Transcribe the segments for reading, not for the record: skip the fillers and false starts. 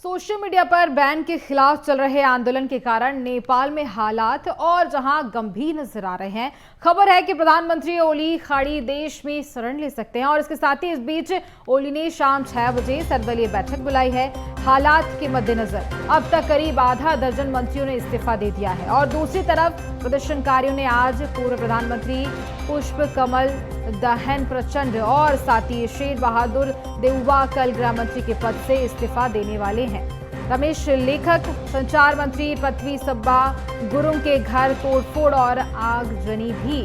Social media पर ban के खिलाफ चल रहे आंदोलन के कारण नेपाल में हालात और जहां गंभीर नजर आ रहे हैं। खबर है कि प्रधानमंत्री ओली खाड़ी देश में शरण ले सकते हैं और इसके साथ ही इस बीच ओली ने शाम 6 बजे सर्वदलीय बैठक बुलाई है। हालात के मद्देनजर अब तक करीब आधा दर्जन मंत्रियों ने इस्तीफा दे दिया है और दूसरी तरफ प्रदर्शनकारियों ने आज पूर्व प्रधानमंत्री पुष्प कमल दहन प्रचंड और साथी शेर बहादुर देउवा कल गृह मंत्री के पद से इस्तीफा देने वाले हैं। रमेश लेखक संचार मंत्री पृथ्वी सब्बा गुरुंग के घर तोड़फोड़ और आगजनी भी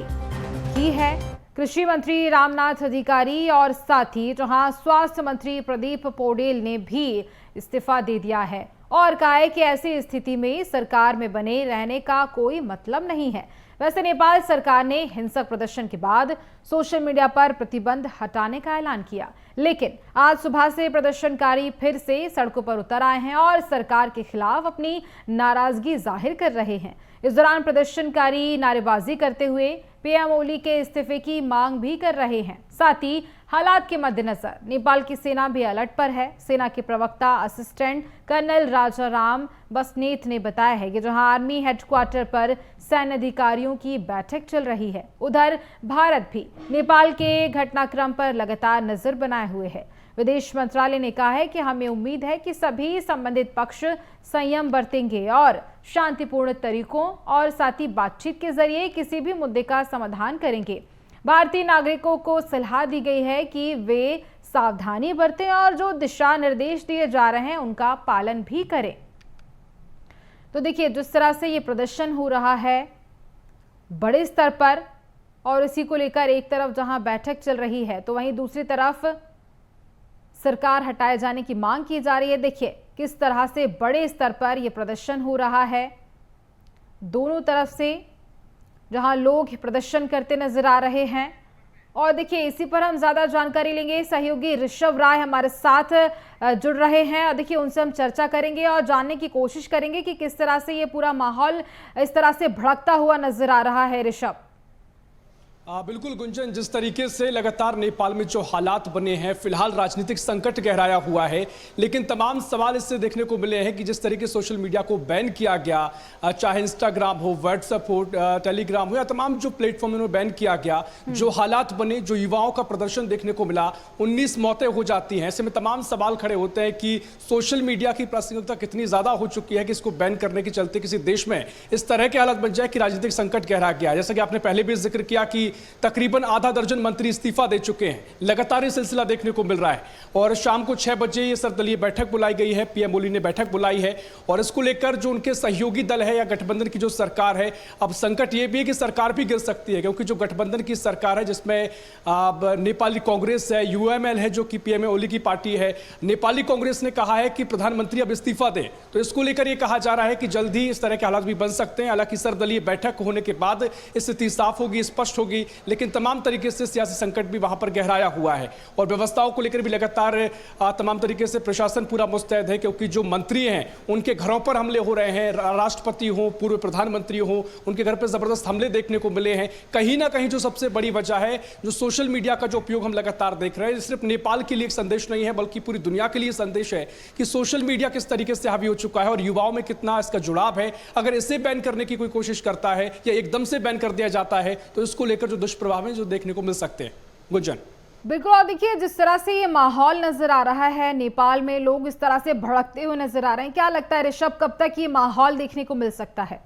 की है। कृषि मंत्री रामनाथ अधिकारी और साथ ही जहां स्वास्थ्य मंत्री प्रदीप पौडेल ने भी इस्तीफा दे दिया है और कहा है कि ऐसी स्थिति में सरकार में बने रहने का कोई मतलब नहीं है। वैसे नेपाल सरकार ने हिंसक प्रदर्शन के बाद सोशल मीडिया पर प्रतिबंध हटाने का ऐलान किया, लेकिन आज सुबह से प्रदर्शनकारी फिर से सड़कों पर उतर आए हैं और सरकार के खिलाफ अपनी नाराजगी जाहिर कर रहे हैं। इस दौरान प्रदर्शनकारी नारेबाजी करते हुए पीएम ओली के इस्तीफे की मांग भी कर रहे हैं। साथ ही हालात के मद्देनजर नेपाल की सेना भी अलर्ट पर है। सेना के प्रवक्ता असिस्टेंट कर्नल राजाराम बस्नेत ने बताया है कि जहां आर्मी हेडक्वार्टर पर सैन्य अधिकारियों की बैठक चल रही है, उधर भारत भी नेपाल के घटनाक्रम पर लगातार नजर बनाए हुए है। विदेश मंत्रालय ने कहा है कि हमें उम्मीद है कि सभी संबंधित पक्ष संयम बरतेंगे और शांतिपूर्ण तरीकों और साथ ही बातचीत के जरिए किसी भी मुद्दे का समाधान करेंगे। भारतीय नागरिकों को सलाह दी गई है कि वे सावधानी बरतें और जो दिशा निर्देश दिए जा रहे हैं उनका पालन भी करें। तो देखिए, जिस तरह से ये प्रदर्शन हो रहा है बड़े स्तर पर और इसी को लेकर एक तरफ जहां बैठक चल रही है तो वहीं दूसरी तरफ सरकार हटाए जाने की मांग की जा रही है। देखिए किस तरह से बड़े स्तर पर यह प्रदर्शन हो रहा है, दोनों तरफ से जहां लोग प्रदर्शन करते नजर आ रहे हैं। और देखिए इसी पर हम ज्यादा जानकारी लेंगे, सहयोगी ऋषभ राय हमारे साथ जुड़ रहे हैं और देखिए उनसे हम चर्चा करेंगे और जानने की कोशिश करेंगे कि किस तरह से ये पूरा माहौल इस तरह से भड़कता हुआ नजर आ रहा है। ऋषभ, बिल्कुल गुंजन, जिस तरीके से लगातार नेपाल में जो हालात बने हैं, फिलहाल राजनीतिक संकट गहराया हुआ है, लेकिन तमाम सवाल इससे देखने को मिले हैं कि जिस तरीके से सोशल मीडिया को बैन किया गया, चाहे इंस्टाग्राम हो, व्हाट्सएप हो, टेलीग्राम हो या तमाम जो प्लेटफॉर्म उन्होंने बैन किया गया, जो हालात बने, जो युवाओं का प्रदर्शन देखने को मिला, 19 मौतें हो जाती हैं। ऐसे में तमाम सवाल खड़े होते हैं कि सोशल मीडिया की प्रासंगिकता कितनी ज्यादा हो चुकी है कि इसको बैन करने के चलते किसी देश में इस तरह के हालात बन जाए कि राजनीतिक संकट गहरा गया। जैसा कि आपने पहले भी जिक्र किया कि तकरीबन आधा दर्जन मंत्री इस्तीफा दे चुके हैं। लगातार ये सिलसिला देखने को मिल रहा है और शाम को 6 बजे ये सर्वदलीय बैठक बुलाई गई है, पीएम ओली ने बैठक बुलाई है और इसको लेकर जो उनके सहयोगी दल है या गठबंधन की जो सरकार है, अब संकट ये भी है कि सरकार भी गिर सकती है, क्योंकि जो गठबंधन की सरकार है जिसमें नेपाली कांग्रेस है, यूएमएल है जो कि पीएम ओली की पार्टी है, नेपाली कांग्रेस ने कहा है कि प्रधानमंत्री अब इस्तीफा दें। तो इसको लेकर यह कहा जा रहा है कि जल्द ही इस तरह के हालात भी बन सकते हैं। हालांकि सर्वदलीय बैठक होने के बाद स्थिति साफ होगी, स्पष्ट होगी, लेकिन तमाम तरीके से सियासी संकट भी वहां पर गहराया हुआ है और व्यवस्थाओं को लेकर भी लगातार तमाम तरीके से प्रशासन पूरा मुस्तैद है, क्योंकि जो मंत्री हैं उनके घरों पर हमले हो रहे हैं। राष्ट्रपति हो, पूर्व प्रधानमंत्री हो, उनके घर पर जबरदस्त हमले देखने को मिले हैं। कहीं ना कहीं जो सबसे बड़ी वजह है जो सोशल मीडिया का जो उपयोग हम लगातार देख रहे हैं, सिर्फ नेपाल के लिए एक संदेश नहीं है बल्कि पूरी दुनिया के लिए संदेश है कि सोशल मीडिया किस तरीके से हावी हो चुका है और युवाओं में कितना इसका जुड़ाव है। अगर इसे बैन करने की कोई कोशिश करता है या एकदम से बैन कर दिया जाता है तो इसको लेकर जो दुष्प्रभाव जो देखने को मिल सकते हैं। गुंजन, बिल्कुल, और देखिए जिस तरह से ये माहौल नजर आ रहा है नेपाल में, लोग इस तरह से भड़कते हुए नजर आ रहे हैं, क्या लगता है ऋषभ कब तक ये माहौल देखने को मिल सकता है?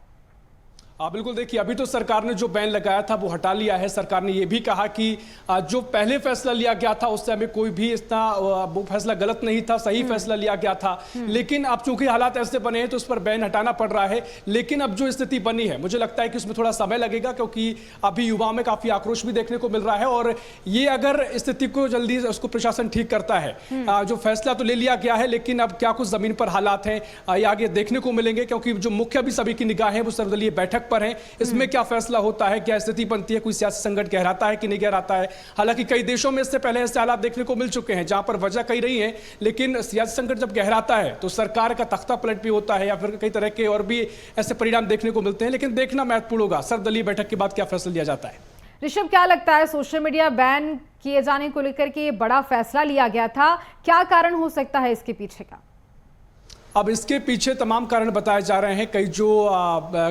बिल्कुल, देखिए अभी तो सरकार ने जो बैन लगाया था वो हटा लिया है। सरकार ने ये भी कहा कि जो पहले फैसला लिया गया था उससे हमें कोई भी इतना वो फैसला गलत नहीं था, सही फैसला लिया गया था, लेकिन अब चूंकि हालात ऐसे बने हैं तो उस पर बैन हटाना पड़ रहा है। लेकिन अब जो स्थिति बनी है मुझे लगता है कि उसमें थोड़ा समय लगेगा, क्योंकि अभी युवाओं में काफी आक्रोश भी देखने को मिल रहा है और ये अगर स्थिति को जल्दी उसको प्रशासन ठीक करता है, जो फैसला तो ले लिया गया है लेकिन अब क्या कुछ जमीन पर हालात हैं ये आगे देखने को मिलेंगे, क्योंकि जो मुख्य अभी सभी की निगाह है वो सर्वदलीय बैठक पर है। इसमें क्या फैसला होता है, क्या स्थिति बनती है, कोई सियासी संकट गहराता है कि नहीं गहराता है। हालांकि कई देशों में इससे पहले ऐसे हालात देखने को मिल चुके हैं जहां पर वजह कई रही है, लेकिन सियासी संकट जब गहराता है तो सरकार का तख्ता पलट भी होता है या फिर कई तरह के और भी ऐसे परिणाम देखने को मिलते हैं। लेकिन देखना महत्वपूर्ण होगा सर्वदलीय बैठक के बाद क्या फैसला लिया जाता है। ऋषभ, क्या लगता है सोशल मीडिया बैन किए जाने को लेकर के बड़ा फैसला लिया गया था, क्या कारण हो सकता है इसके पीछे का? अब इसके पीछे तमाम कारण बताए जा रहे हैं। कई जो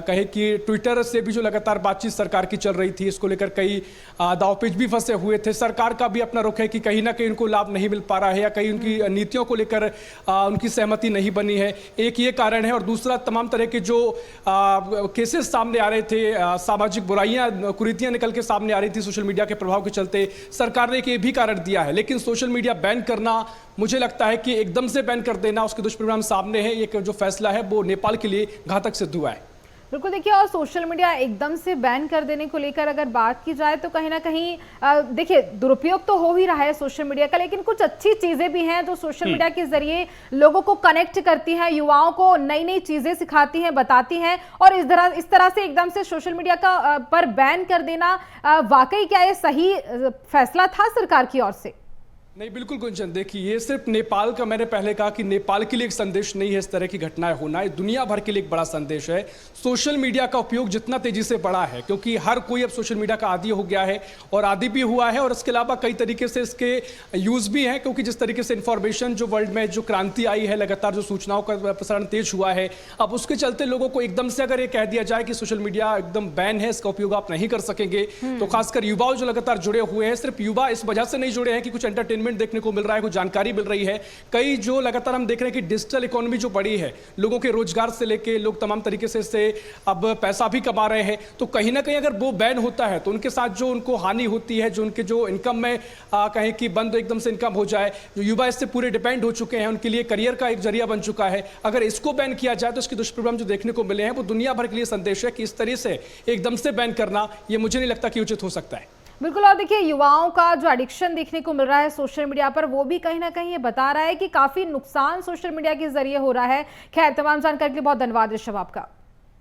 कहे कि ट्विटर से भी जो लगातार बातचीत सरकार की चल रही थी, इसको लेकर कई दांवपेच भी फंसे हुए थे। सरकार का भी अपना रुख है कि कहीं ना कहीं उनको लाभ नहीं मिल पा रहा है या कहीं उनकी नीतियों को लेकर उनकी सहमति नहीं बनी है, एक ये कारण है। और दूसरा, तमाम तरह के जो केसेस सामने आ रहे थे, सामाजिक बुराइयां, कुरीतियां निकल के सामने आ रही थी सोशल मीडिया के प्रभाव के चलते, सरकार ने एक ये भी कारण दिया है। लेकिन सोशल मीडिया बैन करना, मुझे लगता है कि एकदम से बैन कर देना, उसके दुष्परिणाम सामने है। एक जो फैसला है वो नेपाल के लिए घातक सिद्ध हुआ है। बिल्कुल, देखिए, और सोशल मीडिया एकदम से बैन कर देने को लेकर अगर बात की जाए तो कहीं ना कहीं देखिए, दुरुपयोग तो हो ही रहा है सोशल मीडिया का, लेकिन कुछ अच्छी चीजें भी हैं जो सोशल मीडिया के जरिए लोगों को कनेक्ट करती हैं, युवाओं को नई नई चीजें सिखाती हैं, बताती हैं। और इस तरह से एकदम से सोशल मीडिया का पर बैन कर देना, वाकई क्या ये सही फैसला था सरकार की ओर से? नहीं, बिल्कुल गुंजन, देखिए, ये सिर्फ नेपाल का, मैंने पहले कहा कि नेपाल के लिए एक संदेश नहीं है इस तरह की घटनाएं होना, दुनिया भर के लिए एक बड़ा संदेश है। सोशल मीडिया का उपयोग जितना तेजी से बढ़ा है, क्योंकि हर कोई अब सोशल मीडिया का आदी हो गया है और आदी भी हुआ है, और इसके अलावा कई तरीके से इसके यूज भी हैं, क्योंकि जिस तरीके से इंफॉर्मेशन जो वर्ल्ड में जो क्रांति आई है, लगातार जो सूचनाओं का प्रसारण तेज हुआ है, अब उसके चलते लोगों को एकदम से अगर ये कह दिया जाए कि सोशल मीडिया एकदम बैन है, इसका उपयोग आप नहीं कर सकेंगे, तो खासकर युवाओं जो लगातार जुड़े हुए हैं, सिर्फ युवा इस वजह से नहीं जुड़े हैं कि कुछ एंटरटेनमेंट देखने को मिल रहा है, कुछ जानकारी मिल रही है, कई जो लगातार हम देख रहे हैं कि डिजिटल इकोनॉमी जो बढ़ी है, लोगों के रोजगार से लेके लोग तमाम तरीके से इससे अब पैसा भी कमा रहे हैं, तो कहीं ना कहीं अगर वो बैन होता है तो उनके साथ जो उनको हानि होती है, जो उनके जो इनकम में कहें कि बंद एकदम से इनकम हो जाए, जो युवा इससे पूरे डिपेंड हो चुके हैं, उनके लिए करियर का एक जरिया बन चुका है, अगर इसको बैन किया जाए तो इसके दुष्परिणाम जो देखने को मिले हैं वो दुनिया भर के लिए संदेश है कि इस तरह से एकदम से बैन करना, ये मुझे नहीं लगता कि उचित हो सकता है। बिल्कुल, और देखिए, युवाओं का जो एडिक्शन देखने को मिल रहा है सोशल मीडिया पर, वो भी कहीं ना कहीं ये बता रहा है कि काफी नुकसान सोशल मीडिया के जरिए हो रहा है। खैर, तमाम जानकारी के लिए बहुत धन्यवाद ऋषभ आपका।